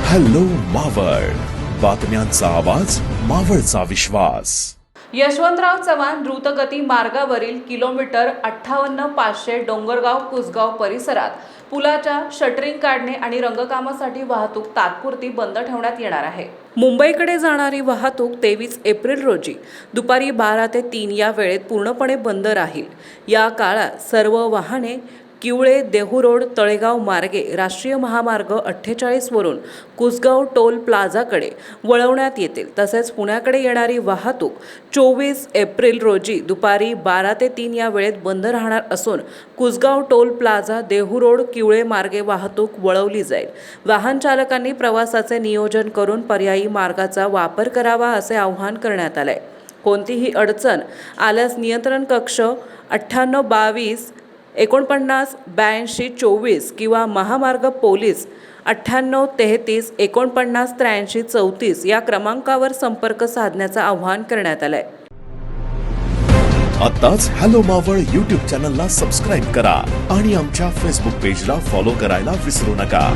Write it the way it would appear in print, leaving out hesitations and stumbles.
Hello Maval, बातम्यांचा आवाज, मावळचा विश्वास. यशवंतराव चव्हाण द्रुतगती मार्गावरील किलोमीटर 58-500 डोंगरगाव कुसगाव परिसरात पुलाच्या शटरिंग काढणे आणि रंगकामासाठी वाहतूक तात्पुरती बंद ठेवण्यात येणार आहे. मुंबईकडे जाणारी वाहतूक 23 एप्रिल रोजी दुपारी 12 ते 3 या वेळेत पूर्णपणे बंद राहील. या काळात सर्व वाहने किवळे देहू तळेगाव मार्गे राष्ट्रीय महामार्ग 48 वरून कुसगाव टोल प्लाझाकडे वळवण्यात येतील. तसेच पुण्याकडे येणारी वाहतूक 24 एप्रिल रोजी दुपारी 12 ते 3 या वेळेत बंद राहणार असून कुसगाव टोल प्लाझा देहू किवळे मार्गे वाहतूक वळवली जाईल. वाहन चालकांनी प्रवासाचे नियोजन करून पर्यायी मार्गाचा वापर करावा असे आवाहन करण्यात आले. कोणतीही अडचण आल्यास नियंत्रण कक्ष 9822 49 82 24 किंवा महामार्ग पोलीस 98 33 49 83 34 या क्रमांकावर संपर्क साधण्याचं आवाहन करण्यात आलंय. आताच हॅलो मावळ YouTube चॅनलला सबस्क्राईब करा आणि आमच्या फेसबुक पेजला फॉलो करायला विसरू नका.